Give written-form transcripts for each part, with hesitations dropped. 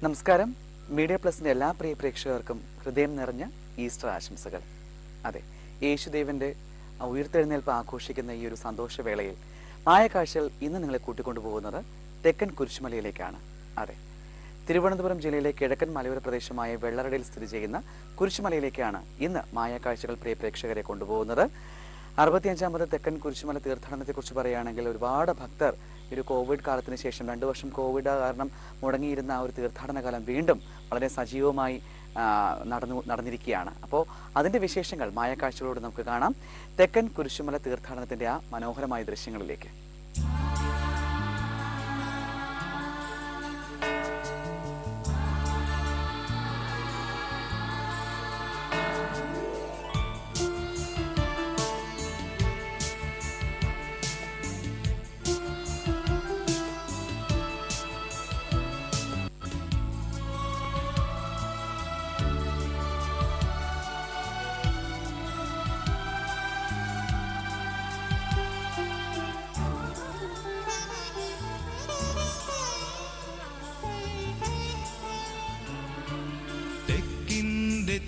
നമസ്കാരം. മീഡിയ പ്ലസിന്റെ എല്ലാ പ്രിയ പ്രേക്ഷകർക്കും ഹൃദയം നിറഞ്ഞ ഈസ്റ്റർ ആശംസകൾ. അതെ, യേശുദേവന്റെ ഉയർത്തെഴുന്നേൽപ്പ് ആഘോഷിക്കുന്ന ഈ ഒരു സന്തോഷവേളയിൽ മായക്കാഴ്ചകൾ ഇന്ന് നിങ്ങളെ കൂട്ടിക്കൊണ്ടുപോകുന്നത് തെക്കൻ കുരിശുമലയിലേക്കാണ്. അതെ, തിരുവനന്തപുരം ജില്ലയിലെ കിഴക്കൻ മലയോര പ്രദേശമായ വെള്ളറടയിൽ സ്ഥിതി ചെയ്യുന്ന കുരിശുമലയിലേക്കാണ് ഇന്ന് മായക്കാഴ്ചകൾ പ്രിയ പ്രേക്ഷകരെ കൊണ്ടുപോകുന്നത്. 65ാമത് തെക്കൻ കുരിശുമല തീർത്ഥാടനത്തെക്കുറിച്ച് പറയുകയാണെങ്കിൽ ഒരുപാട് ഭക്തർ ഒരു കോവിഡ് കാലത്തിന് ശേഷം 2 വർഷം കോവിഡ് കാരണം മുടങ്ങിയിരുന്ന ആ ഒരു തീർത്ഥാടന കാലം വീണ്ടും വളരെ സജീവമായി നടന്നിരിക്കുകയാണ്. അപ്പോൾ അതിൻ്റെ വിശേഷങ്ങൾ മായക്കാഴ്ചകളോട് നമുക്ക് കാണാം. തെക്കൻ കുരിശുമല തീർത്ഥാടനത്തിൻ്റെ ആ മനോഹരമായ ദൃശ്യങ്ങളിലേക്ക്.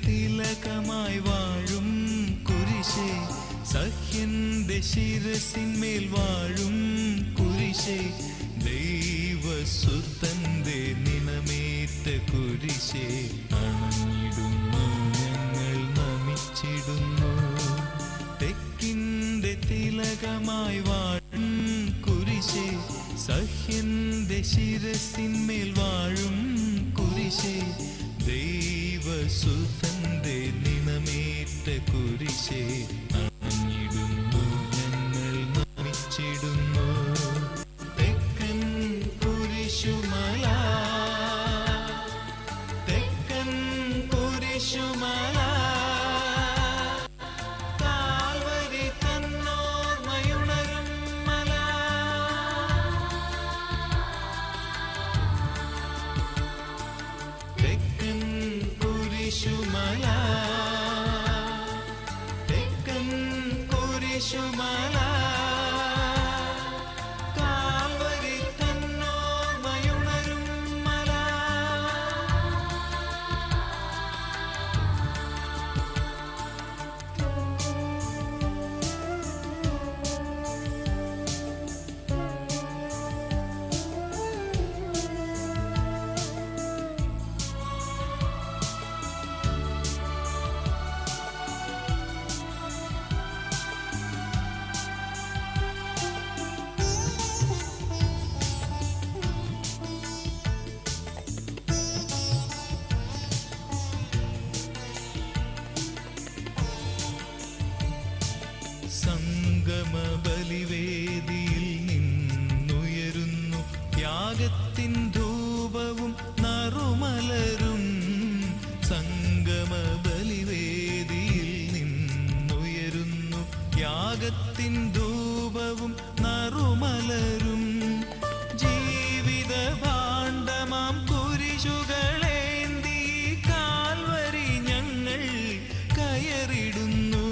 തിലകമായി വാഴും കുരിശേ, സഹ്യന്റെ ശിരസിന്മേൽ വാഴും കുരിശേ, ദൈവസുതന്റെ നിണമേറ്റ കുരിശേ, അണഞ്ഞിടുന്നു ഞങ്ങൾ നമിച്ചിടുന്നു. തെക്കിന്റെ തിലകമായി വാഴും കുരിശേ, സഹ്യന്റെ ശിരസിന്മേൽ വാഴും കുരിശേ, ദൈവസുതന്റെ നിണമേറ്റ കുരിശേ, അണഞ്ഞിടുന്നു ഞങ്ങൾ നമിച്ചിടുന്നു. തെക്കൻ കുരിശുമല, തെക്കൻ കുരിശുമല, കാൽവരി തന്നോർമ്മയുണരും മല. തെക്കൻ കുരിശുമല, തെക്കൻ കുരിശുമല, കാൽവരി തന്നോർമ്മയുണരും മല. സംഗമ ബലിവേദിയിൽ നിന്നുയരുന്നു ത്യാഗത്തിൻ ധൂപവും നറുമലരും. സംഗമ ബലിവേദിയിൽ നിന്നുയരുന്നു ത്യാഗത്തിൻ ധൂപവും നറുമലരും. ജീവിത ഭാണ്ഡമാം കുരിശുകളേന്തി കാൽവരി ഞങ്ങൾ കയറിടുന്നു.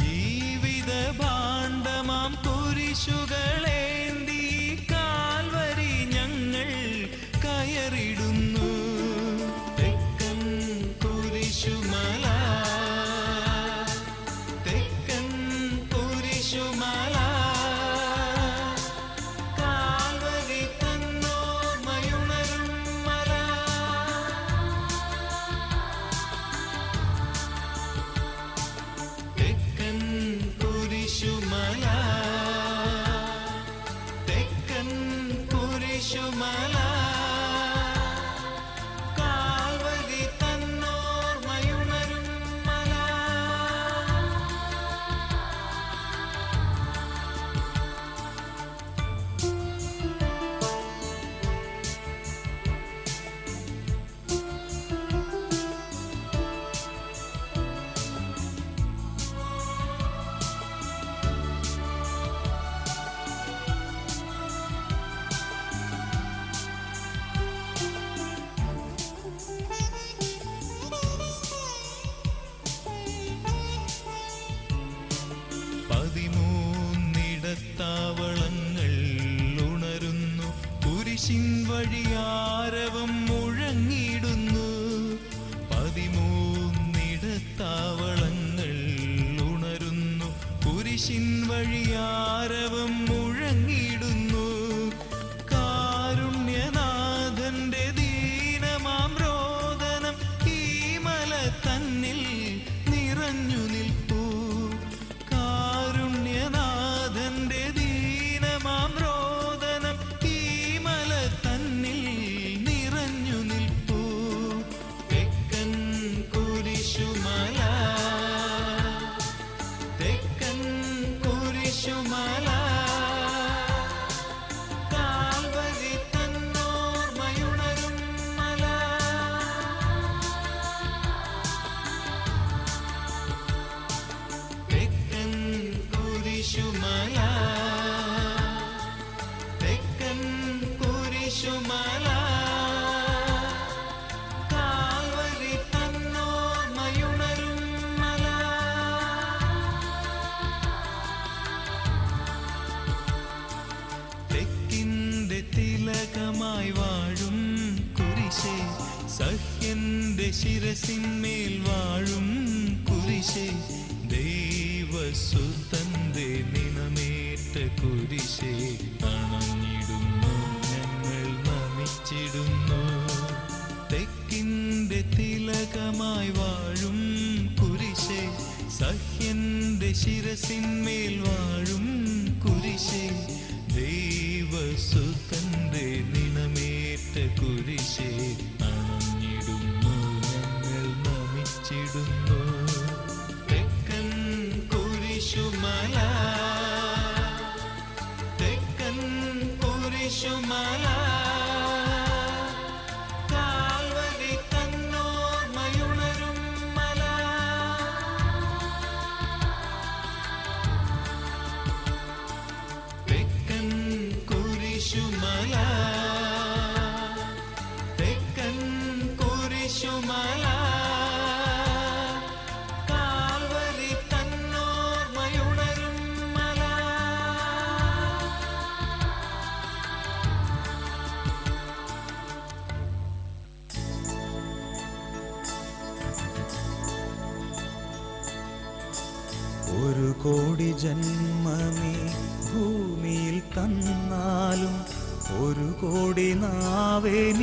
ജീവിത ഭാണ്ഡമാം കുരിശുകളേന്തി കാൽവരി ഞങ്ങൾ കയറിടുന്നു. തെക്കൻ കുരിശുമല, തെക്കൻ കുരിശുമല, കാൽവരി തന്നോർമ്മയുണരും മല. തെക്കൻ കുരിശുമല, തെക്കൻ കുരിശുമല, കാൽവരി തന്നോർമ്മയുണരും മല. കുരിശിൻ വഴിയാരവം മുഴങ്ങിടുന്നു. 13 ഉണരുന്നു. കുരിശിൻ വഴിയാരവം മുഴങ്ങിടുന്നു. കാരുണ്യനാഥന്റെ ദീനമാം രോദനം ഈ മല തന്നിൽ നിറഞ്ഞു നിൽപ്പൂ. കാരുണ്യനാഥന്റെ ദീനമാം രോദനം ഈ മല തന്നിൽ നിറഞ്ഞു നിൽപ്പൂ. തെക്കൻ കുരിശുമല, തെക്കൻ കുരിശുമല, കാൽവരി തന്നോർമ്മയുണരും മല. തെക്കൻ കുരിശുമല, തെക്കൻ കുരിശുമല, കാൽവരി തന്നോർമ്മയുണരും മല. തെക്കിന്റെ തിലകമായി വാഴും കുരിശേ, സഹ്യന്റെ ശിരസിന്മേൽ വാഴും കുരിശേ, ദൈവസുതന്റെ നിണമേറ്റ കുരിശേ, അണഞ്ഞിടുന്നു ഞങ്ങൾ നമിച്ചിടുന്നു. തെക്കിന്റെ തിലകമായി വാഴും കുരിശേ, സഹ്യന്റെ ശിരസിന്മേൽ വാഴും കുരിശേ, ദൈവസുതന്റെ നിണമേറ്റ കുരിശേ, അണഞ്ഞിടുന്നു ഞങ്ങൾ നമിച്ചിടുന്നു. തെക്കൻ കുരിശുമല, തെക്കൻ കുരിശുമല, കാൽവരി തന്നോർമ്മയുണരും മല. തെക്കൻ കുരിശുമല, തെക്കൻ കുരിശുമല, കാൽവരി തന്നോർമ്മയുണരും മല. ഒരു കോടി ജന്മമേ ഭൂമിയിൽ തന്നാലും, ഒരു കോടി നാവെനിക്കേകിയാലും,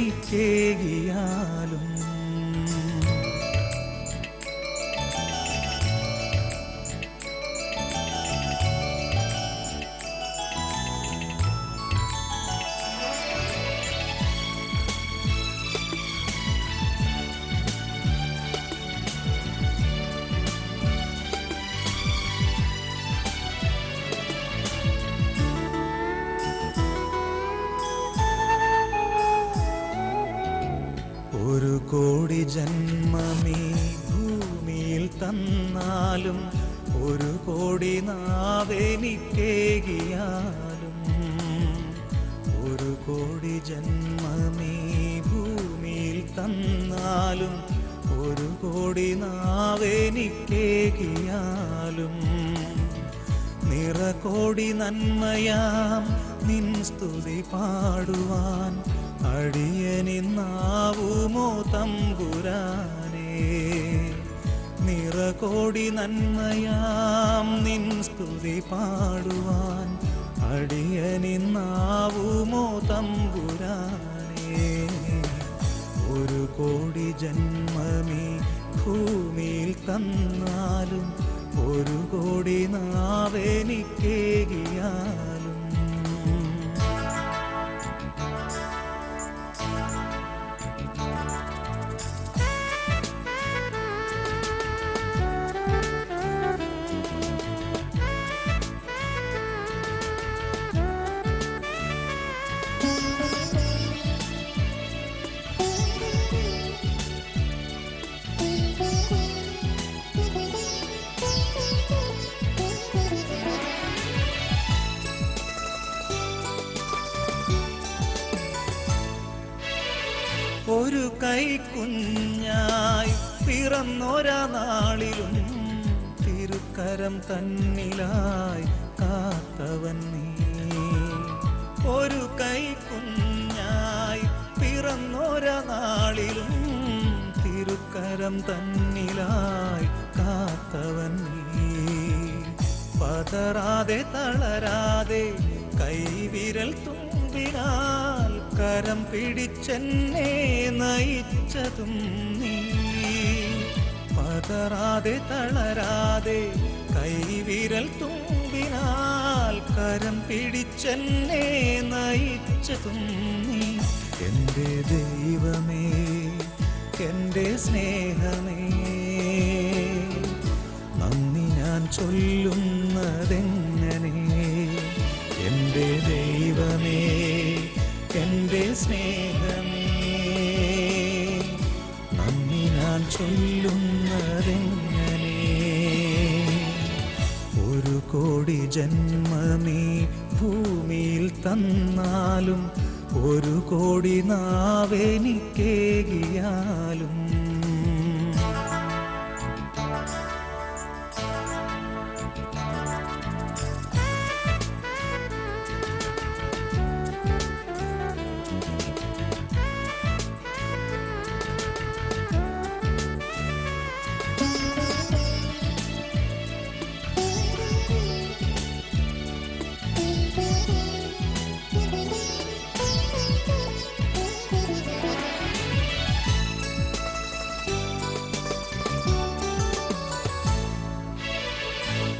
ഒരു കോടി ജന്മമേ ഭൂമിയിൽ തന്നാലും, ഒരു കോടി നാവെനിക്കേകിയാലും, ഒരു കോടി ജന്മമേ ഭൂമിയിൽ തന്നാലും, ഒരു കോടി നാവെനിക്കേകിയാലും, നിറകോടി നന്മയാം നിൻ സ്തുതി പാടുവാൻ അടിയനിന്നാവുമോ തമ്പുരാനേ. നിറകോടി നന്മയാം നിൻ സ്തുതി പാടുവാൻ അടിയനിന്നാവുമോ തമ്പുരാനേ. ഒരു കോടി ജന്മമേ ഭൂമിയിൽ തന്നാലും, ഒരു കോടി നാവെനിക്കേകിയാലും. ഒരു കൈക്കുഞ്ഞായി പിറന്നൊരാ നാളിലും തിരുക്കരം തന്നിലായി കാത്തവൻ നീ. ഒരു കൈക്കുഞ്ഞായി പിറന്നൊര നാളിലും തിരുക്കരം തന്നിലായി കാത്തവൻ നീ. പതറാതെ തളരാതെ കൈവിരൽ തുമ്പിനാൽ കരം പിടിച്ചെന്നെ നയിച്ചതും നീ. പതറാതെ തളരാതെ കൈവിരൽ തുമ്പിനാൽ കരം പിടിച്ചെന്നെ നയിച്ചതും നീ. എൻ്റെ ദൈവമേ, എൻ്റെ സ്നേഹമേ, നന്ദി ഞാൻ ചൊല്ലുന്നതെങ്ങനെ. എൻ്റെ ദൈവമേ, എൻ്റെ സ്നേഹമേ, നന്ദി ഞാൻ ചൊല്ലുന്നതെങ്ങനെ. ഒരു കോടി ജന്മമീ ഭൂമിയിൽ തന്നാലും ഒരു കോടി നാവെനിക്കേകിയാലും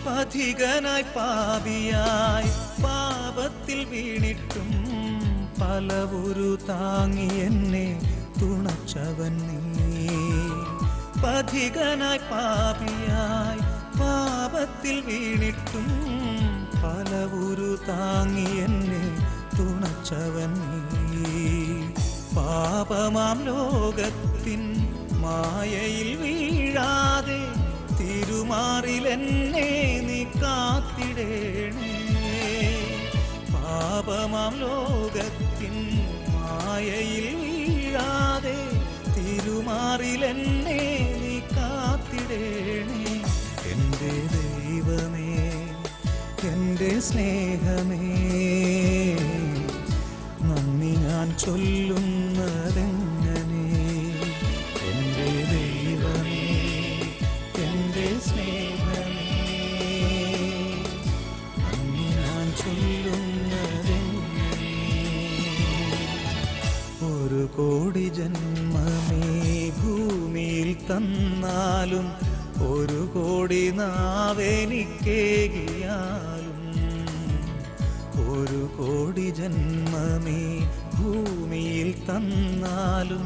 പഥികനായി പാപിയായി പാപത്തിൽ വീണിട്ടും പലവുരു താങ്ങി എന്നെ തുണച്ചവൻ നീ. പഥികനായി പാപിയായി പാപത്തിൽ വീണിട്ടും പലവുരു താങ്ങി എന്നെ തുണച്ചവൻ നീ. പാപമാം ലോകത്തിൻ മായയിൽ വീഴാതെ തിരുമാറിലെന്നെ നീ കാത്തിടേണേ. പാപമാം ലോകത്തിൻ മായയിൽ വീഴാതെ തിരുമാറിലെന്നെ നീ കാത്തിടേണേ. എൻ്റെ ദൈവമേ, എൻ്റെ സ്നേഹമേ, നന്ദി ഞാൻ ചൊല്ലുന്നതെങ്ങനെ. എൻ്റെ ദൈവമേ, എൻ്റെ സ്നേഹമേ, നന്ദി ഞാൻ ചൊല്ലുന്നതെങ്ങനെ. ഒരു കോടി ജന്മമേ ഭൂമിയിൽ തന്നാലും ഒരു കോടി നാവെനിക്കേകിയാലും ഒരു കോടി ജന്മമേ ഭൂമിയിൽ തന്നാലും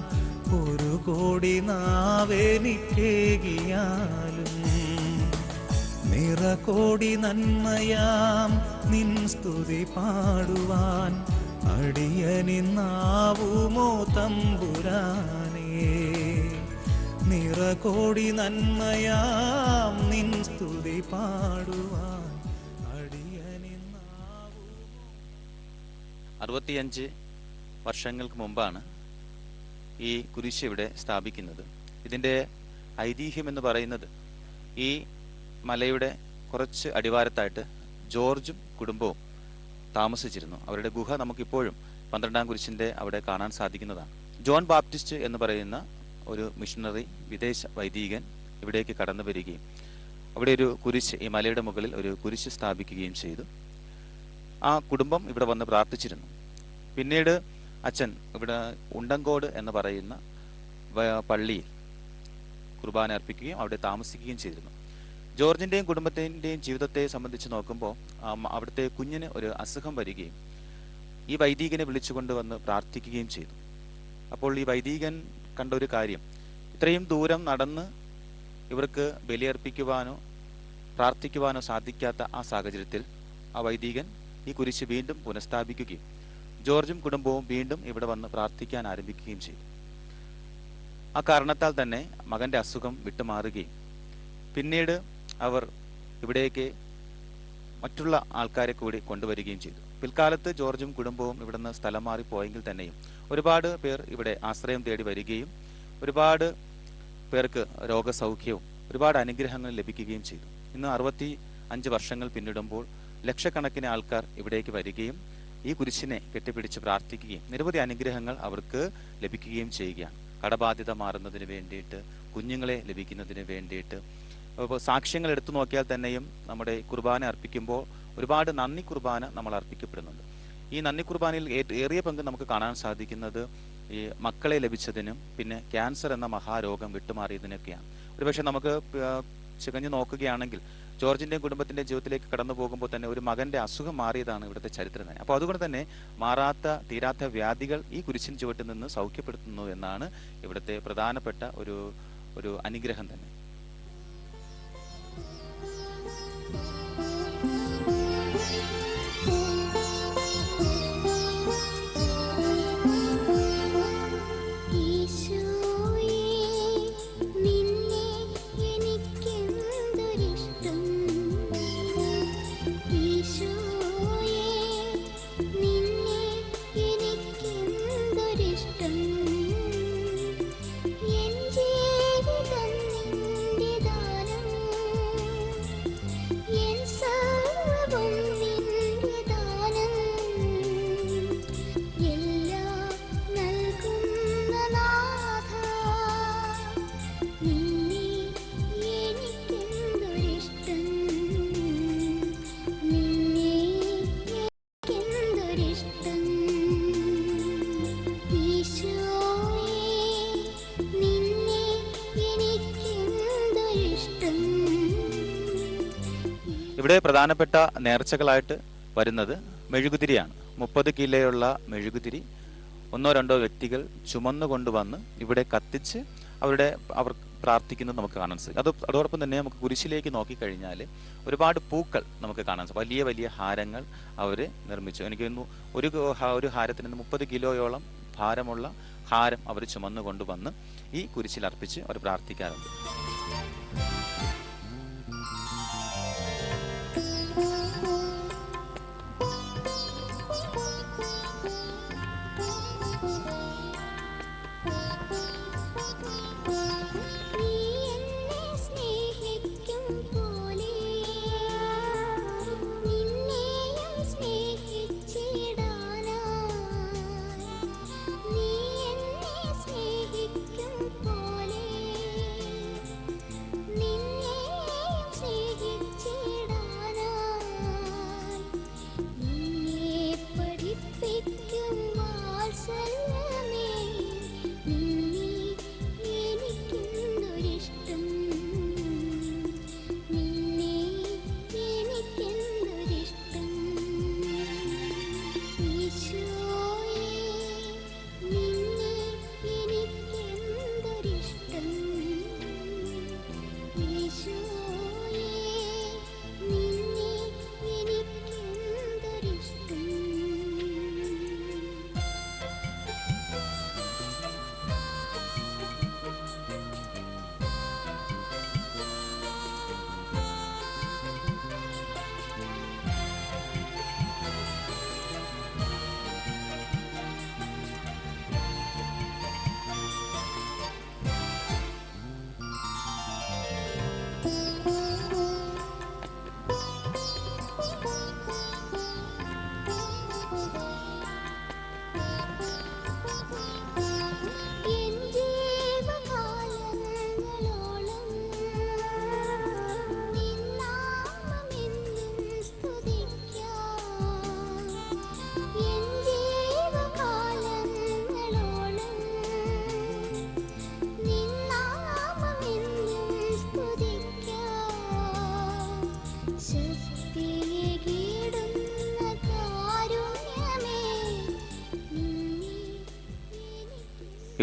ഒരു കോടി നാവെനിക്കേകിയാലും നിറകോടി നന്മയാം നിൻ സ്തുതി പാടുവാൻ അടിയനിന്നാവുമോ തമ്പുരാനേ. നിറകോടി നന്മയാം നിൻ സ്തുതി പാടുവാൻ അടിയനിന്നാവുമോ. 65 വർഷങ്ങൾക്ക് മുമ്പാണ് ഈ കുരിശ് ഇവിടെ സ്ഥാപിക്കുന്നത്. ഇതിൻ്റെ ഐതിഹ്യം എന്ന് പറയുന്നത് ഈ മലയുടെ കുറച്ച് അടിവാരത്തായിട്ട് ജോർജും കുടുംബവും താമസിച്ചിരുന്നു. അവരുടെ ഗുഹ നമുക്കിപ്പോഴും 12-ാം കുരിശിൻ്റെ അവിടെ കാണാൻ സാധിക്കുന്നതാണ്. ജോൺ ബാപ്റ്റിസ്റ്റ് എന്ന് പറയുന്ന ഒരു മിഷണറി വിദേശ വൈദികൻ ഇവിടേക്ക് കടന്നു വരികയും അവിടെ ഒരു കുരിശ്, ഈ മലയുടെ മുകളിൽ ഒരു കുരിശ് സ്ഥാപിക്കുകയും ചെയ്തു. ആ കുടുംബം ഇവിടെ വന്ന് പ്രാർത്ഥിച്ചിരുന്നു. പിന്നീട് അച്ഛൻ ഇവിടെ ഉണ്ടങ്കോട് എന്ന് പറയുന്ന പള്ളിയിൽ കുർബാന അർപ്പിക്കുകയും അവിടെ താമസിക്കുകയും ചെയ്തിരുന്നു. ജോർജിൻ്റെയും കുടുംബത്തിൻ്റെയും ജീവിതത്തെ സംബന്ധിച്ച് നോക്കുമ്പോൾ അവിടുത്തെ കുഞ്ഞിന് ഒരു അസുഖം വരികയും ഈ വൈദികനെ വിളിച്ചുകൊണ്ട് വന്ന് പ്രാർത്ഥിക്കുകയും ചെയ്തു. അപ്പോൾ ഈ വൈദികൻ കണ്ട ഒരു കാര്യം, ഇത്രയും ദൂരം നടന്ന് ഇവർക്ക് ബലിയർപ്പിക്കുവാനോ പ്രാർത്ഥിക്കുവാനോ സാധിക്കാത്ത ആ സാഹചര്യത്തിൽ ആ വൈദികൻ ഈ കുരിശ് വീണ്ടും പുനഃസ്ഥാപിക്കുകയും ജോർജും കുടുംബവും വീണ്ടും ഇവിടെ വന്ന് പ്രാർത്ഥിക്കാൻ ആരംഭിക്കുകയും ചെയ്തു. ആ കാരണത്താൽ തന്നെ മകൻ്റെ അസുഖം വിട്ടുമാറുകയും പിന്നീട് അവർ ഇവിടേക്ക് മറ്റുള്ള ആൾക്കാരെ കൂടി കൊണ്ടുവരികയും ചെയ്തു. പിൽക്കാലത്ത് ജോർജും കുടുംബവും ഇവിടുന്ന് സ്ഥലം മാറിപ്പോയെങ്കിൽ തന്നെയും ഒരുപാട് പേർ ഇവിടെ ആശ്രയം തേടി വരികയും ഒരുപാട് പേർക്ക് രോഗസൗഖ്യവും ഒരുപാട് അനുഗ്രഹങ്ങൾ ലഭിക്കുകയും ചെയ്തു. ഇന്ന് 65 വർഷങ്ങൾ പിന്നിടുമ്പോൾ ലക്ഷക്കണക്കിന് ആൾക്കാർ ഇവിടേക്ക് വരികയും ഈ കുരിശിനെ കെട്ടിപ്പിടിച്ച് പ്രാർത്ഥിക്കുകയും നിരവധി അനുഗ്രഹങ്ങൾ അവർക്ക് ലഭിക്കുകയും ചെയ്യുകയാണ്. കടബാധ്യത മാറുന്നതിന് വേണ്ടിയിട്ട്, കുഞ്ഞുങ്ങളെ ലഭിക്കുന്നതിന് വേണ്ടിയിട്ട്. അപ്പോൾ സാക്ഷ്യങ്ങൾ എടുത്തു നോക്കിയാൽ തന്നെയും നമ്മുടെ കുർബാന അർപ്പിക്കുമ്പോൾ ഒരുപാട് നന്ദി കുർബാന നമ്മൾ അർപ്പിക്കപ്പെടുന്നുണ്ട്. ഈ നന്ദി കുർബാനയിൽ ഏറിയ പങ്ക് നമുക്ക് കാണാൻ സാധിക്കുന്നത് ഈ മക്കളെ ലഭിച്ചതിനും പിന്നെ ക്യാൻസർ എന്ന മഹാരോഗം വിട്ടുമാറിയതിനൊക്കെയാണ്. ഒരുപക്ഷെ നമുക്ക് ചികഞ്ഞു നോക്കുകയാണെങ്കിൽ ജോർജിൻ്റെയും കുടുംബത്തിൻ്റെ ജീവിതത്തിലേക്ക് കടന്നു പോകുമ്പോൾ തന്നെ ഒരു മകൻ്റെ അസുഖം മാറിയതാണ് ഇവിടുത്തെ ചരിത്രം തന്നെ. അപ്പോൾ അതുകൊണ്ട് തന്നെ തീരാത്ത വ്യാധികൾ ഈ കുരിശിൻ ചുവട്ടിൽ നിന്ന് സൗഖ്യപ്പെടുത്തുന്നു എന്നാണ് ഇവിടുത്തെ പ്രധാനപ്പെട്ട ഒരു അനുഗ്രഹം തന്നെ. ഇവിടെ പ്രധാനപ്പെട്ട നേർച്ചകളായിട്ട് വരുന്നത് മെഴുകുതിരിയാണ്. 30 കിലോയുള്ള മെഴുകുതിരി ഒന്നോ രണ്ടോ വ്യക്തികൾ ചുമന്നു കൊണ്ടുവന്ന് ഇവിടെ കത്തിച്ച് അവർ പ്രാർത്ഥിക്കുന്നത് നമുക്ക് കാണാൻ സാധിക്കും. അതോടൊപ്പം തന്നെ നമുക്ക് കുരിശിലേക്ക് നോക്കിക്കഴിഞ്ഞാൽ ഒരുപാട് പൂക്കൾ നമുക്ക് കാണാൻ സാധിക്കും. വലിയ വലിയ ഹാരങ്ങൾ അവർ നിർമ്മിച്ചു. എനിക്ക് തോന്നുന്നു ഒരു ഹാരത്തിന് 30 കിലോയോളം ഭാരമുള്ള ഹാരം അവർ ചുമന്നു കൊണ്ടുവന്ന് ഈ കുരിശിൽ അർപ്പിച്ച് അവർ പ്രാർത്ഥിക്കാറുണ്ട്.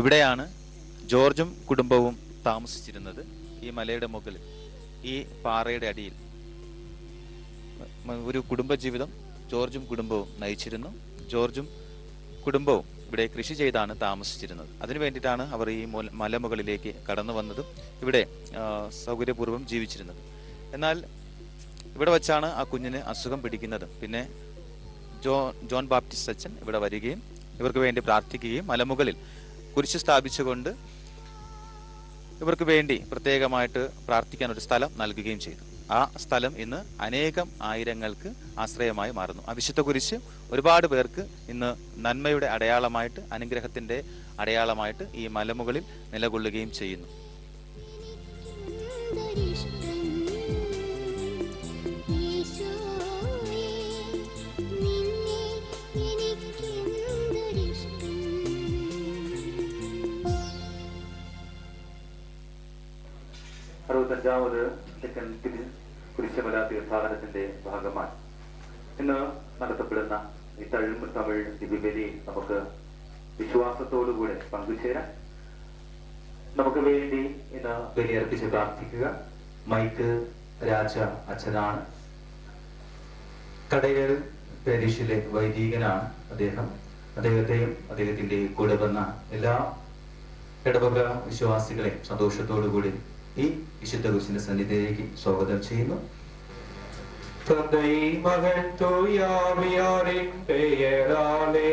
ഇവിടെയാണ് ജോർജും കുടുംബവും താമസിച്ചിരുന്നത്. ഈ മലയുടെ മുകളിൽ ഈ പാറയുടെ അടിയിൽ ഒരു കുടുംബജീവിതം ജോർജും കുടുംബവും നയിച്ചിരുന്നു. ജോർജും കുടുംബവും ഇവിടെ കൃഷി ചെയ്താണ് താമസിച്ചിരുന്നത്. അതിനു വേണ്ടിയിട്ടാണ് അവർ ഈ മലമുകളിലേക്ക് കടന്നു വന്നതും ഇവിടെ സൗകര്യപൂർവ്വം ജീവിച്ചിരുന്നത്. എന്നാൽ ഇവിടെ വച്ചാണ് ആ കുഞ്ഞിന് അസുഖം പിടിക്കുന്നത്. പിന്നെ ജോൺ ബാപ്റ്റിസ്റ്റ് അച്ഛൻ ഇവിടെ വരികയും ഇവർക്ക് വേണ്ടി പ്രാർത്ഥിക്കുകയും മലമുകളിൽ കുരിശ് സ്ഥാപിച്ചുകൊണ്ട് ഇവർക്ക് വേണ്ടി പ്രത്യേകമായിട്ട് പ്രാർത്ഥിക്കാൻ ഒരു സ്ഥലം നൽകുകയും ചെയ്തു. ആ സ്ഥലം ഇന്ന് അനേകം ആയിരങ്ങൾക്ക് ആശ്രയമായി മാറുന്നു. ആ വിശുദ്ധ കുരിശ് ഒരുപാട് പേർക്ക് ഇന്ന് നന്മയുടെ അടയാളമായിട്ട്, അനുഗ്രഹത്തിൻ്റെ അടയാളമായിട്ട് ഈ മലമുകളിൽ നിലകൊള്ളുകയും ചെയ്യുന്നു. അറുപത്തഞ്ചാമത് തെക്കൻ കുരിശുമല തീർത്ഥാടനത്തിന്റെ ഭാഗമായി ഇന്ന് നടത്തപ്പെടുന്ന ഈ തമിഴ് ദിവ്യബലി നമുക്ക് വിശ്വാസത്തോടുകൂടെ പങ്കുചേരാം. നമുക്ക് വേണ്ടി ഇന്ന് ബലിയർപ്പിച്ച് പ്രാർത്ഥിക്കുക. മൈക്ക് രാജ അച്ഛനാണ്, കടയൽ പാരിഷിലെ വൈദികനാണ് അദ്ദേഹത്തെയും അദ്ദേഹത്തിന്റെ കൂടെ വന്ന എല്ലാ ഇടവക വിശ്വാസികളെ സന്തോഷത്തോടുകൂടി ഈ വിശുദ്ധ കുരിശിന്റെ സന്നിധിയിലേക്ക് സ്വാഗതം ചെയ്യുന്നു. தந்தை மகன் தூயாவியாரின் பெயராலே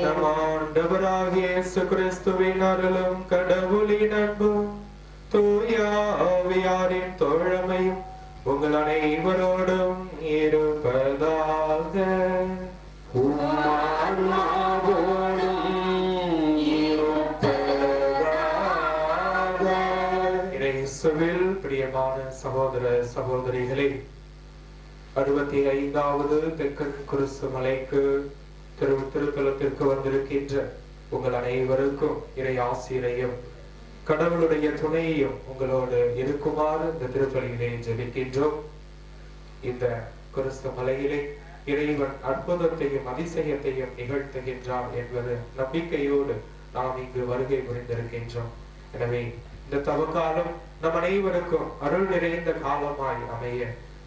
நம் ஆண்டவராகிய இயேசு கிறிஸ்துவின் அருளும் கடவுளின் அன்பும் தூயாவியாரின் தோழமையும் உங்கள் அனைவரோடும் இருப்பதாக. இயேசுவில் பிரியமான சகோதர சகோதரிகளே, 65வது தெக்கன் குருசு மலைக்கு திருத்தலத்திற்கு வந்திருக்கின்ற உங்கள் அனைவருக்கும் இறை ஆசிரியையும் கடவுளுடைய துணையையும் உங்களோடு இருக்குமாறு இந்த திருப்பலியிலே ஜெபிக்கின்றோம். இந்த குருசு மலையிலே இறைவன் அற்புதத்தையும் அதிசயத்தையும் நிகழ்த்துகின்றார் என்பது நம்பிக்கையோடு நாம் இங்கு வருகை புரிந்திருக்கின்றோம். எனவே இந்த தவக்காலம் நம் அனைவருக்கும் அருள் நிறைந்த காலமாய் அமைய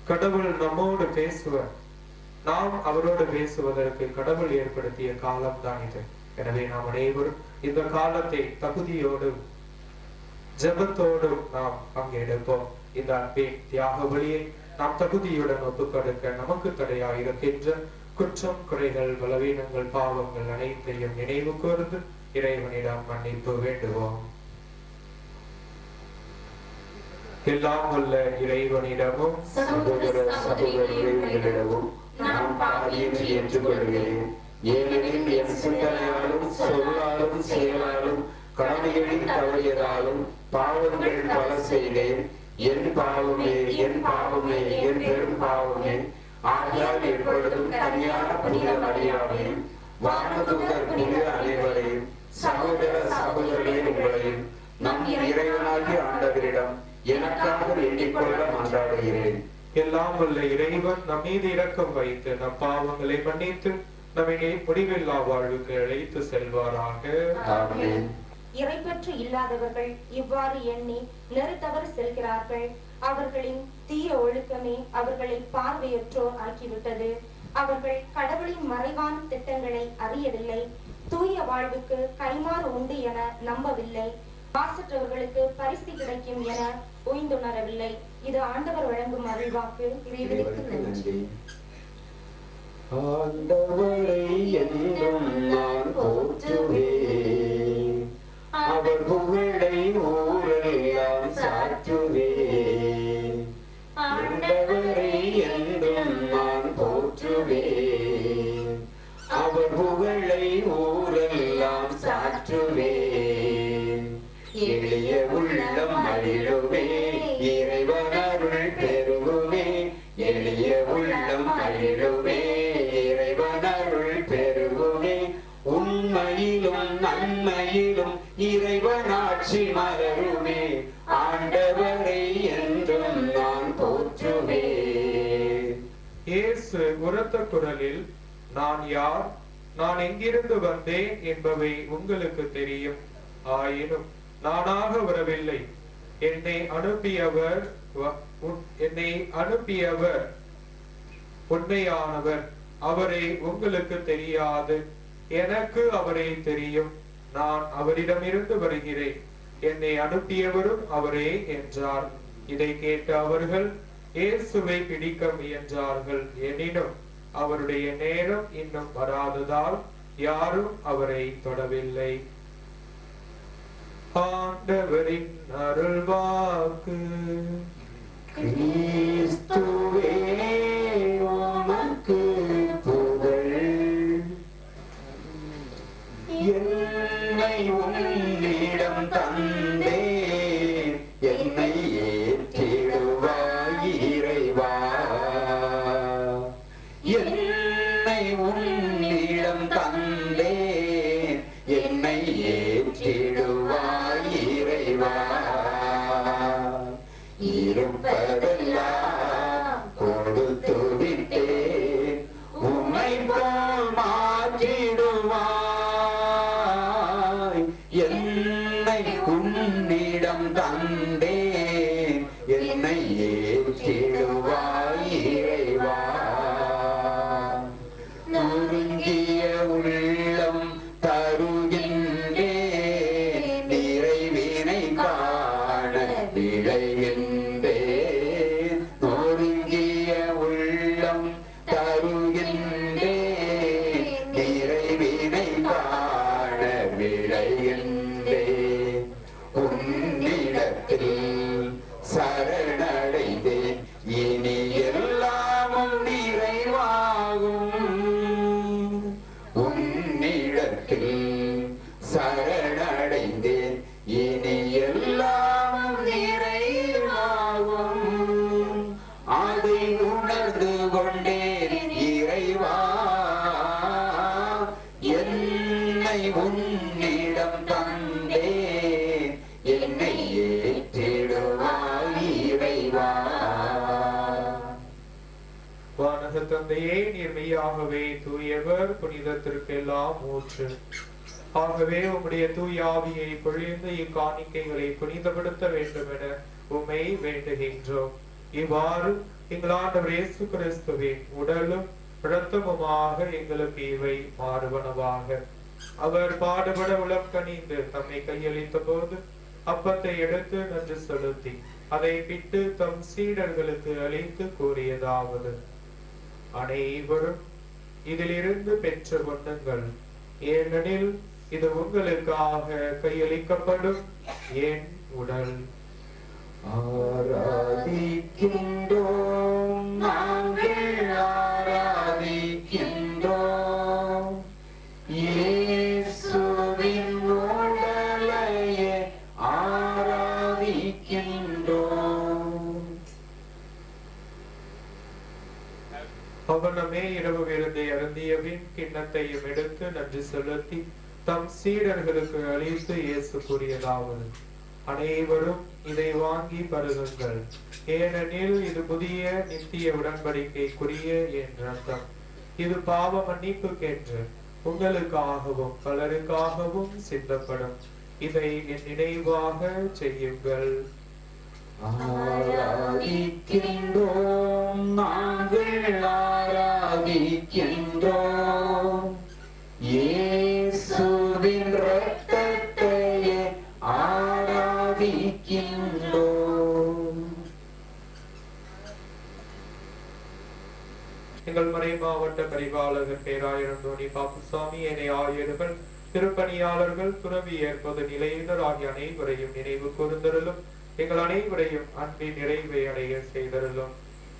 கடவுள் நம்மோடு பேசுவர், நாம் அவரோடு பேசுவதற்கு கடவுள் ஏற்படுத்திய காலம் தான் இது. எனவே நாம் அனைவரும் இந்த காலத்தை தகுதியோடும் ஜெபத்தோடும் நாம் பங்கெடுப்போம். இந்த அன்பின் தியாக வழியை நாம் தகுதியுடன் ஒப்புக்கொடுக்க நமக்கு தடையாக இருக்கின்ற குற்றம், குறைகள், பலவீனங்கள், பாவங்கள் அனைத்தையும் நினைவு கூர்ந்து இறைவனிடம் மன்னிப்பு வேண்டுவோம். எல்லாம் உள்ள இறைவனிடமும் சகோதர சகோதரிகளிடமும் நான் பாவியை ஏற்றுக்கொள்கிறேன். ஏனெனில் என் சிந்தனையாலும் சொல்லாலும் செயலாலும் கடமைகளில் தவறியதாலும் பாவங்கள் பல செய்தேன். என் பாவமே என் பாவமே என் பெரும் பாவமே. ஆகையால் எப்பொழுதும் கன்னியான புனித மரியாதையும் வானதூதர் புனித அனைவரையும் சகோதர சகோதரிகளே உங்களையும் நம் இறைவனாகிய ஆண்டவரிடம் எனக்காக வேண்டிக் கொள்ள மன்றாடுகிறேன். எல்லாம் உள்ள இறைவன் நம் மீது இரக்கம் வைத்து நம் பாவங்களை மன்னித்து நம்மை முடிவில்லா வாழ்வுக்கு அழைத்து செல்வாராக. ஆமென். இறைப்பற்று இல்லாதவர்கள் இவ்வாறு எண்ணி நெருத்தவர் செல்கிறார்கள். அவர்களின் தீய ஒழுக்கமே அவர்களை பார்வையற்றோர் ஆக்கிவிட்டது. அவர்கள் கடவுளின் மறைவான திட்டங்களை அறியவில்லை. தூய வாழ்வுக்கு கைமாறு உண்டு என நம்பவில்லை. மாசற்றவர்களுக்கு பரிசு கிடைக்கும் என உய்ந்துணரவில்லை. இது ஆண்டவர் வழங்கும் அருள்வாக்கு. இறைவனுக்கு நன்றி. ஆண்டவரை என்றும் நான் போற்றுவேன், அவர் புகழை ஊரெல்லாம் சாற்றுவேன். ஆண்டவரை என்றும் நான் போற்றுவேன், அவர் புகழை ஊரெல்லாம் சாற்றுவேன். எளிய உள்ளம் மகிழுவே, இறைவன் அருள் பெருகுவே. எளிய உள்ளம் மகிழுவே, இறைவன் அருள் பெருகுவே. உண்மையிலும் நன்மையிலும் இறைவன் ஆட்சி மலருமே. ஆண்டவரை என்றும் நான் போற்றுவேன். இயேசு உரத்த குரலில், நான் யார், நான் எங்கிருந்து வந்தேன் என்பவை உங்களுக்கு தெரியும். ஆயினும் நானாக வரவில்லை, என்னை அனுப்பியவர் உண்மையானவர். அவரை உங்களுக்கு தெரியாது, எனக்கு அவரை தெரியும். நான் அவரிடமிருந்து வருகிறேன், என்னை அனுப்பியவரும் அவரே என்றார். இதை கேட்ட அவர்கள் இயேசுவை பிடிக்க முயன்றார்கள். எனினும் அவருடைய நேரம் இன்னும் வராததால் யாரும் அவரை தொடவில்லை. ஆண்டவரின் அருள்வாக்கு. கிறிஸ்துவே உமக்கு புகழ். என்னை உன்னிடம் தந்தேன், என்னை ஏற்றிடுவாய் இறைவா. என்னை உன்னிடம் தந்தேன், என்னை ஏற்றிடுவாய் இறைவா. இருப்பதெல்லாம் கொடுத்து விட்டேன், உம்மை போல் மாற்றிடுவாய். என்னை உன்னிடம் தந்தேன், என்னை ஏற்றிடுவாய் இறைவா. நொறுங்கிய உள்ளம் தருகின்றேன், நிறைவினை காண விளைகின்றேன். நொறுங்கிய உள்ளம் தருகின்றேன், நிறைவினை காண விளைகின்றேன். உன்னிடத்தில் சரணடைந்தேன், இனி எல்லாமும் நிறைவாகும். உன்னிடத்தில் சரணடைந்தேன், இனி எல்லாமும் நிறைவாகும். அதை உணர்ந்து கொண்டேன் இறைவா, என்னை உன்னிடம் தந்தேன், என்னை ஏற்றிடுவாய் இறைவா. வானக தந்தையே, நீர் மெய்யாகவே தூயவர், புனிதத்திற்கெல்லாம் ஊற்று. ஆகவே உம்முடைய தூய ஆவியை பொழிந்து இக்காணிக்கைகளை புனிதப்படுத்த வேண்டும் என உம்மை வேண்டுகின்றோம். இவ்வாறு எங்கள் ஆண்டவர் இயேசு கிறிஸ்துவின் உடலும் இரத்தமுமாக எங்களுக்கு இவை மாறுவனவாக. அவர் பாடுபட உளம் கனிந்து தம்மை கையளித்த போது அப்பத்தை எடுத்து நன்றி செலுத்தி அதை பிட்டு தம் சீடர்களுக்கு அளித்து கூறியதாவது: அனைவரும் இதிலிருந்து பெற்று கொள்ளுங்கள், ஏனெனில் இது உங்களுக்காக கையளிக்கப்படும் என் உடல். ஆராதிக்கின்றோம், நாங்கள் ஆராதிக்கின்றோம், இயேசுவின் உடலையே ஆராதிக்கின்றோம். அவனமே இரவு விருந்தை அருந்தியபின் கிண்ணத்தையும் எடுத்து நன்றி செலுத்தி தம் சீடர்களுக்கு அளித்து இயேசு கூறியதாவது: அனைவரும் இதை வாங்கி பருகுங்கள், ஏனெனில் இது புதிய நித்திய உடன்படிக்கைக்குரிய என் ரத்தம். இது பாவ மன்னிப்புக்கென்று உங்களுக்காகவும் பலருக்காகவும் சிந்தப்படும். இதை என் நினைவாக செய்யுங்கள். ஆராதிக்கின்றோம், நாங்கள் ஆராதிக்கின்றோம், இயேசுவின் இரத்தத்தையே ஆராதிக்கின்றோம். எங்கள் மறை மாவட்ட பரிபாலகர் பேராயர் அந்தோணி பாப்புசாமி, ஏனைய ஆயர்கள், திருப்பணியாளர்கள், துறவியர், பொது நிலையினர் ஆகிய அனைவரையும் நினைவு கூர்ந்தருளும். எங்கள் அனைவரையும் அன்பின் நிறைவை அடைய செய்தருளும்.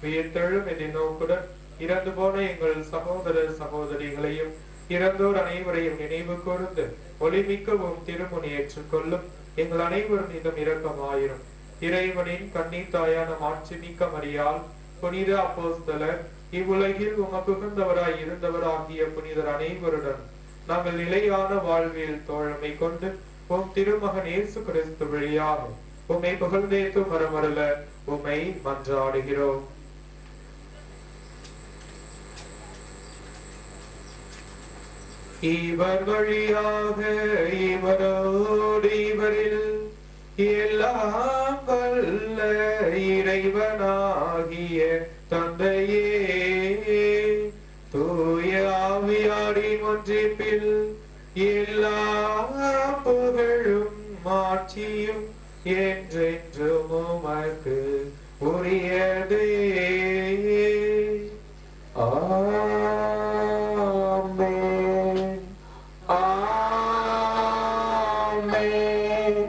உயிர்த்தெழும் எதிர்நோக்குடன் இறந்து போன எங்கள் சகோதர சகோதரிகளையும் இறந்தோர் அனைவரையும் நினைவு கூர்ந்து ஒளிமிக்கவும் திருமுனை ஏற்றுக்கொள்ளும். எங்கள் அனைவரும் மீதும் இரக்கமாயிரும். இறைவனின் கன்னித்தாயான மாட்சிமிக்க மரியாள், புனித அப்போஸ்தலர், இவ்வுலகில் உமக்குகந்தவராய் இருந்தவராகிய புனிதர் அனைவருடன் நாங்கள் நிலையான வாழ்வில் தோழமை கொண்டு உம் திருமகன் இயேசு கிறிஸ்து வழியாக உம்மை புகழ்ந்தேத்து மரமருள உம்மை மன்றாடுகிறோம். இவர் வழியாக இவரோடு இவரில் எல்லாம் வல்ல இறைவனாகிய தந்தையே, தூய ஆவியாரின் ஒன்றிப்பில் எல்லா புகழும் மாட்சியும் என்றென்றும் உமக்கு உரியதே. ஆமென், ஆமென்,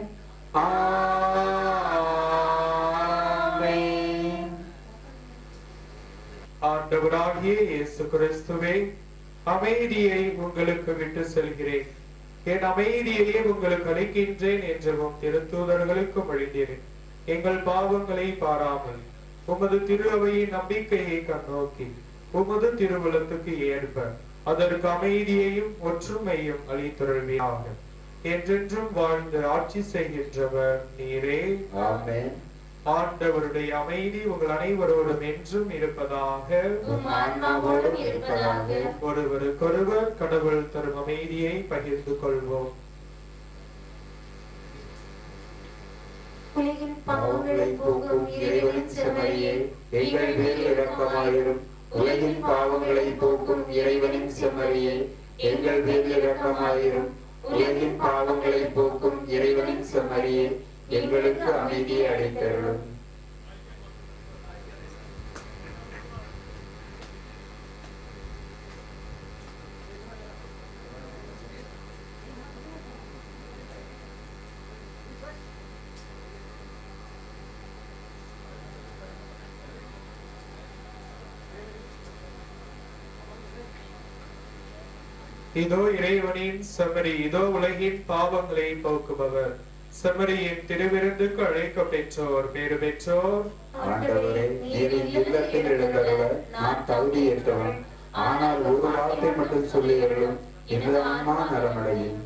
ஆண்டவராகிய இயேசு கிறிஸ்துவே, அமைதியை உங்களுக்கு விட்டு செல்கிறேன், என் அமைதியை உங்களுக்கு அளிக்கின்றேன் என்றும் திருத்தூதர்களுக்கு மொழிந்தேன். எங்கள் பாவங்களை பாராமல் உமது திரு அவையின் நம்பிக்கையை கண்ணோக்கி உமது திருவுளத்துக்கு ஏற்ப அதற்கு அமைதியையும் ஒற்றுமையும் அளித்தருள்வீராக. என்றென்றும் வாழ்ந்து ஆட்சி செய்கின்றவர் நீரே. ஆமென். ஆண்டவருடைய அமைதி உங்கள் அனைவரோடும் என்றும் இருப்பதாக. உம் ஆன்மாவோடும் இருப்பதாக. ஒருவருக்கொருவர் கடவுள் தரும் அமைதியை பகிர்ந்து கொள்வோம். உலகின் பாவங்களை போக்கும் இறைவனின் செம்மறியே, எங்கள் மேல் இரக்கமாயிரும். உலகின் பாவங்களை போக்கும் இறைவனின் செம்மறியே, எங்கள் மேல் இரக்கமாயிரும். உலகின் பாவங்களை போக்கும் இறைவனின் செம்மறியே, எங்களுக்கு அமைதியை அளித்தருளும். இதோ இறைவனின் செம்மறி, இதோ உலகின் பாவங்களை போக்குபவர். செம்மறியின் திருவிருந்துக்கு அழைக்க பெற்றோர் பேறு பெற்றோர். ஆண்டவரே, நீர் என் இல்லத்தில் எழுந்தருள நான் தகுதியற்றவன். ஆனால் ஒரு வார்த்தை மட்டும் சொல்லியருளும், எனது ஆன்மா நலமடையும்.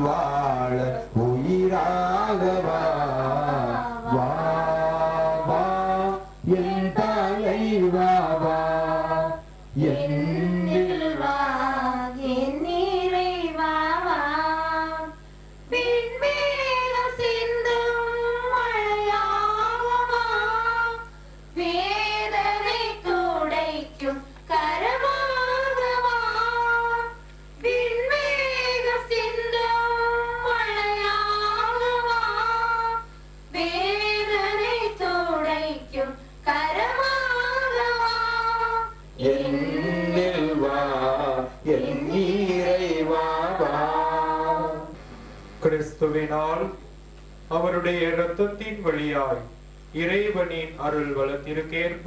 வாழ உயிராக வா, வா, வா, என் தலைவா, வா, என்னில் வா. கிறிஸ்துவினால் அவருடைய இரத்தத்தின் வழியாய் இறைவனின் அருள் வளத்திற்கேற்ப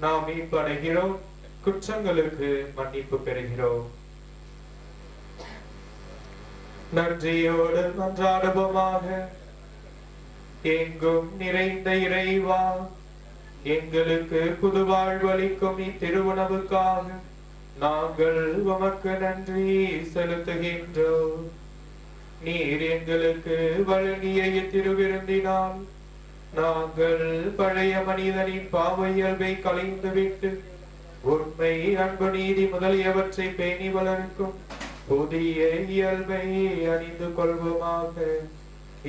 நாம் மீட்படைகிறோம், குற்றங்களுக்கு மன்னிப்பு பெறுகிறோம். நன்றியோடு மன்றாடுவோமாக. எங்கும் நிறைந்த இறைவா, எங்களுக்கு புது வாழ்வளிக்கும் இத்திருவுணவுக்காக நாங்கள் உமக்கு நன்றி செலுத்துகின்றோம். நீர் எங்களுக்கு வழங்கிய இத்திருவிருந்தினால் நாங்கள் பழைய மனிதனின் பாவ இயல்பை களைந்துவிட்டு உண்மை, அன்பு, நீதி முதலியவற்றை பேணி வளர்க்கும் புதிய இயல்பை அணிந்து கொள்வோமாக.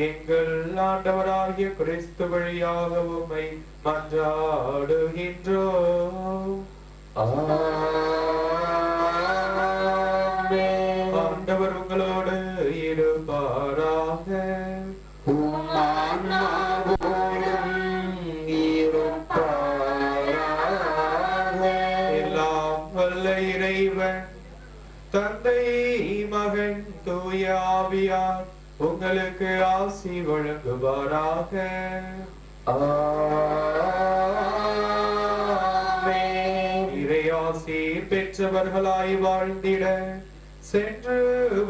எங்கள் ஆண்டவராகிய கிறிஸ்து வழியாக உம்மை மன்றாடுகின்றோம். ஆண்டவர் உங்களோடு இருப்பாராக. எல்லாம் வல்ல இறைவன் தந்தை, மகன், தூய ஆவியார் உங்களுக்கு ஆசி வழங்குவாராக. இறையாசி பெற்றவர்களாய் வாழ்ந்திட சென்று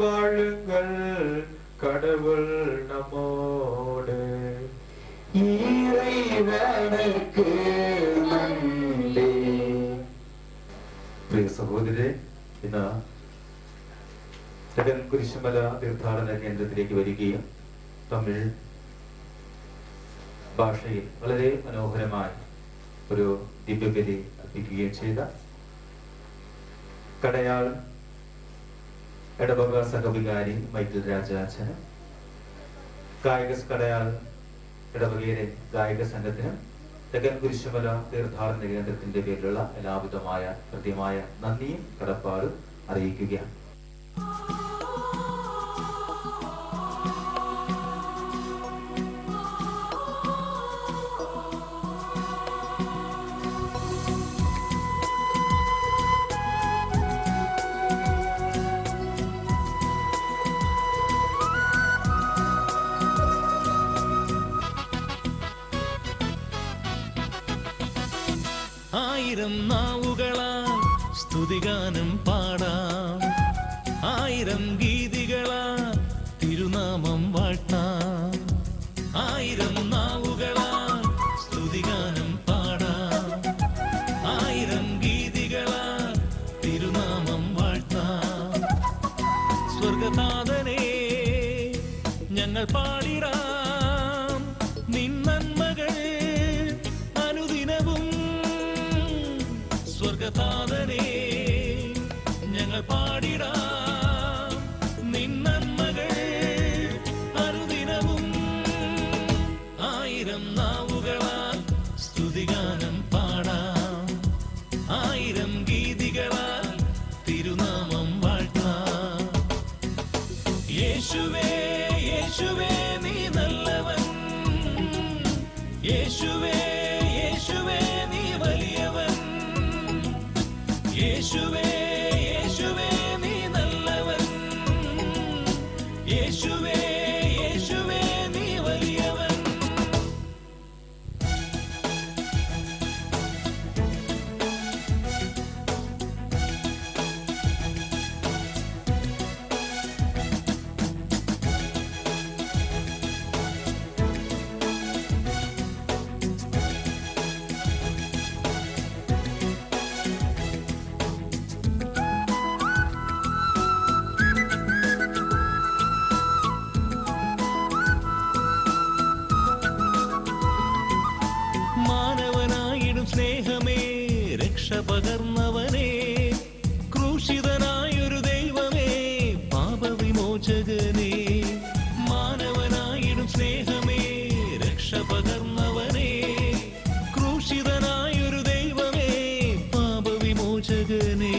வாழுங்கள். கடவுள் நம்மோடு. இறைவனுக்கு நன்றி. പ്രിയ സഹോദരരെ, ഇന്ന് ജഗൻ കുരിശുമല തീർത്ഥാടന കേന്ദ്രത്തിലേക്ക് വരികയും തമിഴ് ഭാഷയിൽ വളരെ മനോഹരമായി ഒരു ദിവ്യബലി അർപ്പിക്കുകയും ചെയ്ത കടയാൾ ഇടവക സഹവികാരി മൈക്കിൾ രാജാച്ചന്, ഗായക കടയാൾ ഇടവകയിലെ ഗായക സംഘത്തിനും തെക്കൻ കുരിശുമല തീർത്ഥാടന കേന്ദ്രത്തിന്റെ പേരിലുള്ള എല്ലാവിധമായ കൃത്യമായ നന്ദിയും കടപ്പാടും അറിയിക്കുകയാണ്. ആയിരം നാവുകളാൽ സ്തുതിഗാനം പാടാം, ആയിരം ഗീതികളാൽ തിരുനാമം വാഴ്ത്താം. ആയിരം നാവുകളാൽ സ്തുതിഗാനം പാടാം, ആയിരം ഗീതികളാൽ തിരുനാമം വാഴ്ത്താം. സ്വർഗനാഥനേ ഞങ്ങൾ പാടിടാം നിൻ നന്മകൾ അനുദിനവും. സ്വർഗനാഥനേ ഞങ്ങൾ പാടിടാം നിൻ നന്മകൾ അനുദിനവും. ആയിരം നാവുകളാൽ സ്തുതിഗാനം പാടാം, ആയിരം ഗീതികളാൽ തിരുനാമം വാഴ്ത്താം. യേശുവേ യേശുവേ നീ നല്ലവൻ, യേശുവേ യേശുവേ നീ വലിയവൻ. യേശുവേ യേശുവേ നീ നല്ലവൻ, യേശുവേ യേശുവേ നീ വലിയവൻ. മാനവനായിടും സ്നേഹമേ രക്ഷ പകർന്നവനേ, ക്രൂശിതനായൊരു ദൈവമേ പാപവിമോചകനേ. മാനവനായിടും സ്നേഹമേ രക്ഷ പകർന്നവനേ, ക്രൂശിതനായൊരു ദൈവമേ പാപവിമോചകനേ.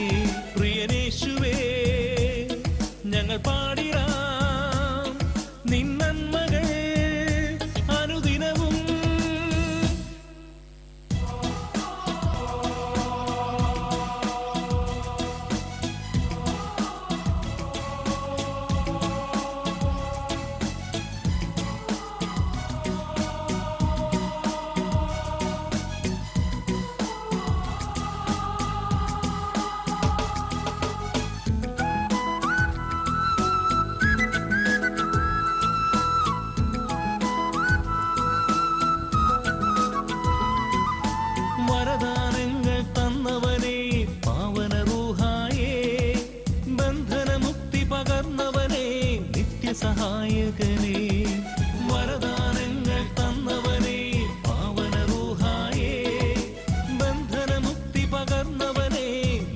പ്രിയനേശുവേ ഞങ്ങൾ പാടിടാം നിൻ നന്മകൾ അനുദിനവും. വരദാനങ്ങൾ തന്നവനേ പാവന റൂഹായേ, ബന്ധനമുക്തി പകർന്നവനേ നിത്യസഹായകനേ. വരദാനങ്ങൾ തന്നവനേ പാവന റൂഹായേ, ബന്ധനമുക്തി പകർന്നവനേ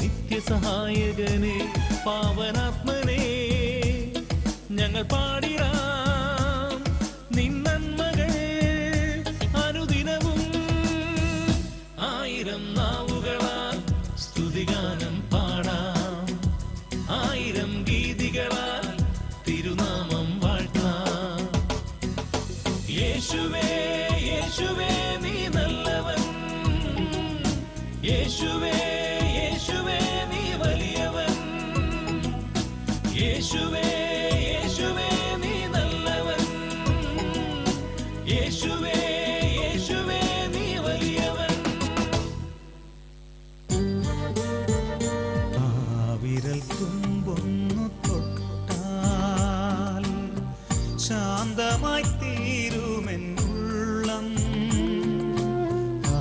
നിത്യസഹായകനേ. പാവനാത്മനേ ഞങ്ങൾ പാടിടാം നിൻ നന്മകൾ അനുദിനവും. ആയിരം നാവുകളാൽ സ്തുതിഗാനം പാടാം, ആയിരം ഗീതികളാൽ തിരുനാമം വാഴ്ത്താം. യേശുവേ യേശുവേ നീ നല്ലവൻ, യേശുവേ യേശുവേ നീ വലിയവൻ. യേശുവേ യേശുവേ നീ നല്ലവൻ, യേശുവേ യേശുവേ നീ വലിയവൻ. ആ വിരൽ തുമ്പൊന്നു തൊട്ടാൽ ശാന്തമായി തീരുമെന്നുള്ളം. ആ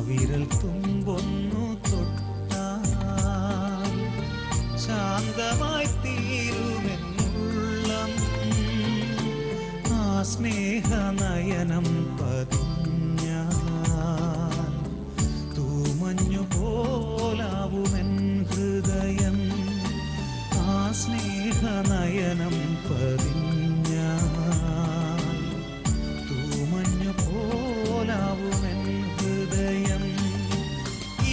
വിരൽ തുമ്പൊന്നു തൊട്ടാൽ ശാന്തമായി തീരുമെന്നുള്ളം. ആ സ്നേഹനയനം പതിഞ്ഞാൽ തൂമഞ്ഞു പോലാവുമെൻ ഹൃദയം. ആ സ്നേഹനയനം പതിഞ്ഞാൽ തൂമഞ്ഞു പോലാവുമെൻ ഹൃദയം.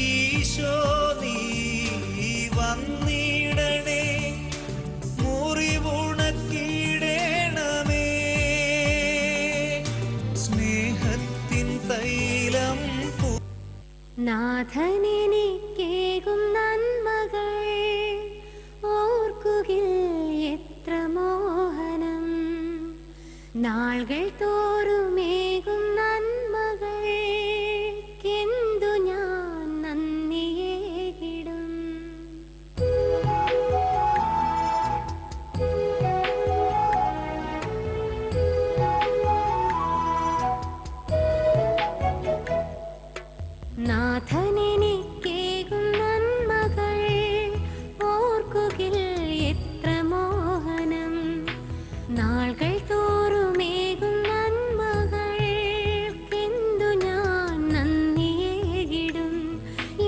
ഈശോ നീ വന്നിടണേ, മുറിവുണക്കിടേണമേ, സ്നേഹത്തിൻ തൈലം നാഥനെനിക്കേകും നന്മകൾ ഓർക്കുകിൽ എത്ര മോഹനം. നാൾകൾ തോറുമേകും നന്മകൾക്കെന്തു ഞാൻ നന്ദി നാഥനെനിക്കേകും നന്മകൾ ഓർക്കുകിൽ എത്ര മോഹനം. നാൾകൾ തോറുമേകും നന്മകൾക്കെന്തു ഞാൻ നന്ദിയേകിടും.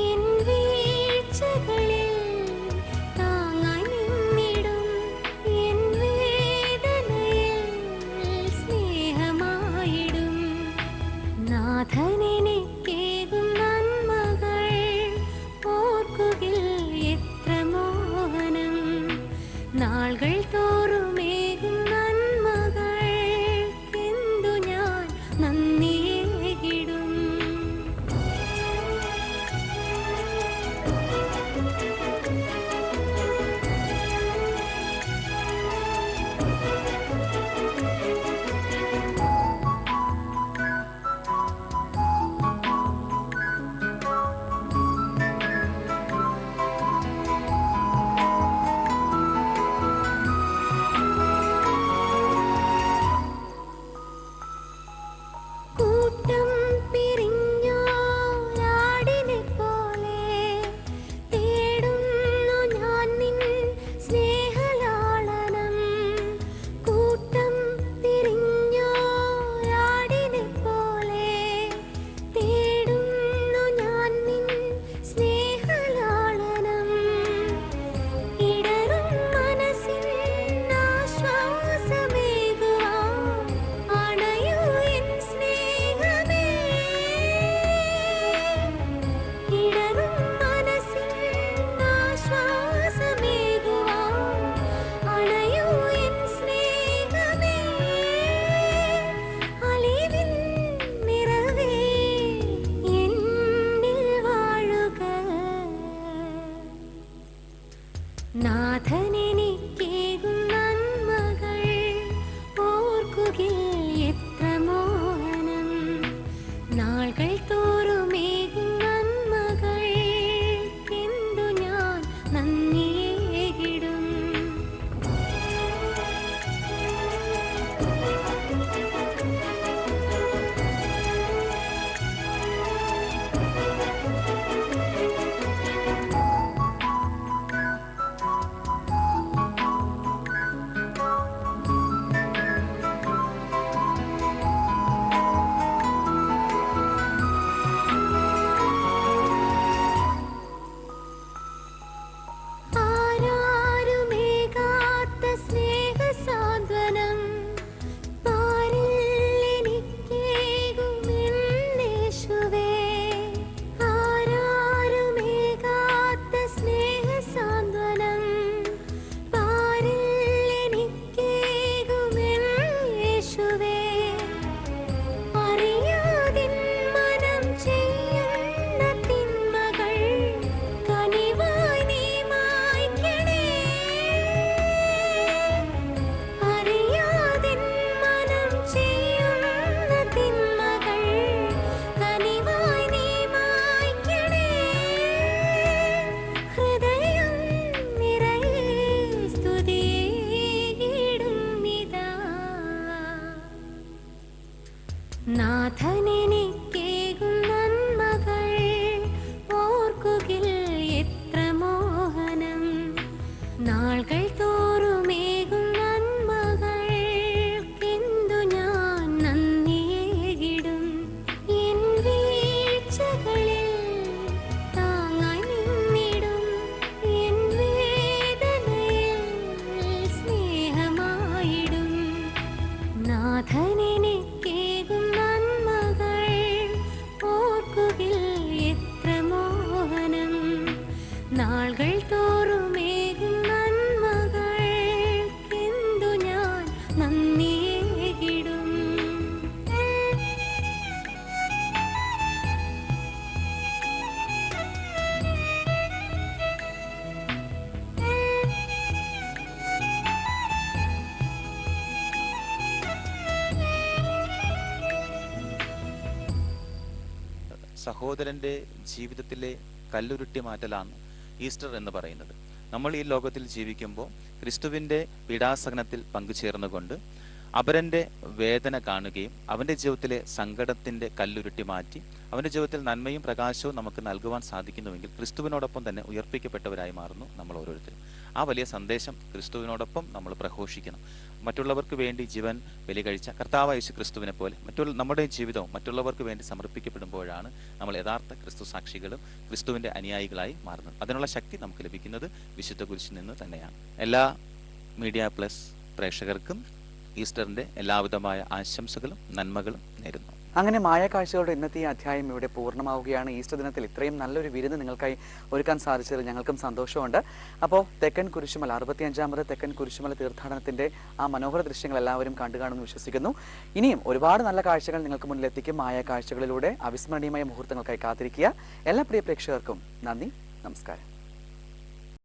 എൻ വീഴ്ചകളിൽ താങ്ങായി നിന്നിടും. എൻ വേദനയിൽ സ്നേഹമായിടും. നാഥനെനിക്കേകും നന്മകൾ ഓർക്കുകിൽ എത്ര മോഹനം. നാൾകൾ തോറുമേകും നന്മകൾക്കെന്തു ഞാൻ നന്ദിയേകിടും. കൂട്ടം പിരിഞ്ഞോരാടിനെപ്പോലെ തേടുന്നു ഞാൻ നിൻ സ്നേഹലാളനം. കൂട്ടം പിരിഞ്ഞോരാടിനെപ്പോലെ തേടുന്നു ഞാൻ നിൻ സ്നേഹലാളനം. ഇടറും മനസ്സിൻ ആശ്വാസമേകുവാൻ അണയൂ എൻ സ്നേഹമേ. ഇടറും മനസ്സിൻ ആശ്വാസമേകുവാൻ അണയൂ എൻ സ്നേഹമേ. അലിവിൻ നിറവേ എന്നിൽ വാഴുക. നാഥനെനിക്കേകും നന്മകൾ ഓർക്കുകിൽ എത്ര മോഹനം. നാൾകൾ തോറുമേകും നന്മകൾക്കെന്തു ഞാൻ നന്ദിയേകിടും. ആരാരുമേകാത്ത സ്നേഹസാന്ത്വനം പാരിൽ എനിക്കേകും എന്നേശുവേ. ആരാരുമേകാത്ത സ്നേഹസാന്ത്വനം പാരിൽ എനിക്കേകും എന്നേശുവേ. അറിയാതിൻ മനം ചെയ്യുന്ന തിന്മകൾ കനിവായി നീ മായ്ക്കണേ. അറിയാതിൻ മനം ചെയ്യുന്ന തിന്മകൾ കനിവായി നീ മായ്ക്കണേ. ഹൃദയം നിറയെ സ്തുതിയേകിടുന്നിതാ. നാഥനെനിക്കേകും നന്മകൾ ഓർക്കുകിൽ എത്ര മോഹനം. നാൾകൾ തോറുമേകും നന്മകൾക്കെന്തു ഞാൻ നന്ദിയേകിടും. എൻ വീഴ്ചകളിൽ താങ്ങായി നിന്നിടും. എൻ വേദനയിൽ സ്നേഹമായിടും. നാഥനെനിക്കേകും നന്മകൾ ഓർക്കുകിൽ എത്ര മോഹനം. നാൾകൾ തോറുമേകും നന്മകൾക്കെന്തു ഞാൻ നന്ദിയേകിടും. സഹോദരൻ്റെ ജീവിതത്തിലെ കല്ലുരുട്ടി മാറ്റലാണ് ഈസ്റ്റർ എന്ന് പറയുന്നത്. നമ്മൾ ഈ ലോകത്തിൽ ജീവിക്കുമ്പോൾ ക്രിസ്തുവിൻ്റെ പീഡാസഹനത്തിൽ പങ്കുചേർന്നുകൊണ്ട് അപരൻ്റെ വേദന കാണുകയും അവൻ്റെ ജീവിതത്തിലെ സങ്കടത്തിൻ്റെ കല്ലുരുട്ടി മാറ്റി അവൻ്റെ ജീവിതത്തിൽ നന്മയും പ്രകാശവും നമുക്ക് നൽകുവാൻ സാധിക്കുന്നുവെങ്കിൽ ക്രിസ്തുവിനോടൊപ്പം തന്നെ ഉയർപ്പിക്കപ്പെട്ടവരായി മാറുന്നു നമ്മൾ ഓരോരുത്തരും. ആ വലിയ സന്ദേശം ക്രിസ്തുവിനോടൊപ്പം നമ്മൾ പ്രഘോഷിക്കണം. മറ്റുള്ളവർക്ക് വേണ്ടി ജീവൻ ബലി കഴിച്ച കർത്താവായ യേശു ക്രിസ്തുവിനെ പോലെ നമ്മുടെ ജീവിതവും മറ്റുള്ളവർക്ക് വേണ്ടി സമർപ്പിക്കപ്പെടുമ്പോഴാണ് നമ്മൾ യഥാർത്ഥ ക്രിസ്തു സാക്ഷികളും ക്രിസ്തുവിൻ്റെ അനുയായികളായി മാറുന്നത്. അതിനുള്ള ശക്തി നമുക്ക് ലഭിക്കുന്നത് വിശുദ്ധ കുരിശിൽ നിന്ന് തന്നെയാണ്. എല്ലാ മീഡിയ പ്ലസ് പ്രേക്ഷകർക്കും ഈസ്റ്ററിൻ്റെ എല്ലാവിധമായ ആശംസകളും നന്മകളും നേരുന്നു. അങ്ങനെ മായക്കാഴ്ചകളുടെ ഇന്നത്തെ ഈ അധ്യായം ഇവിടെ പൂർണ്ണമാവുകയാണ്. ഈസ്റ്റർ ദിനത്തിൽ ഇത്രയും നല്ലൊരു വിരുന്ന് നിങ്ങൾക്കായി ഒരുക്കാൻ സാധിച്ചതിൽ ഞങ്ങൾക്കും സന്തോഷമുണ്ട്. അപ്പോൾ തെക്കൻ കുരിശുമല 65ാമത് തെക്കൻ കുരിശുമല തീർത്ഥാടനത്തിൻ്റെ ആ മനോഹര ദൃശ്യങ്ങൾ എല്ലാവരും കണ്ടു കാണുമെന്ന് വിശ്വസിക്കുന്നു. ഇനിയും ഒരുപാട് നല്ല കാഴ്ചകൾ നിങ്ങൾക്ക് മുന്നിലെത്തിക്കും. മായക്കാഴ്ചകളിലൂടെ അവിസ്മരണീയമായ മുഹൂർത്തങ്ങൾക്കായി കാത്തിരിക്കുക. എല്ലാ പ്രിയ പ്രേക്ഷകർക്കും നന്ദി, നമസ്കാരം.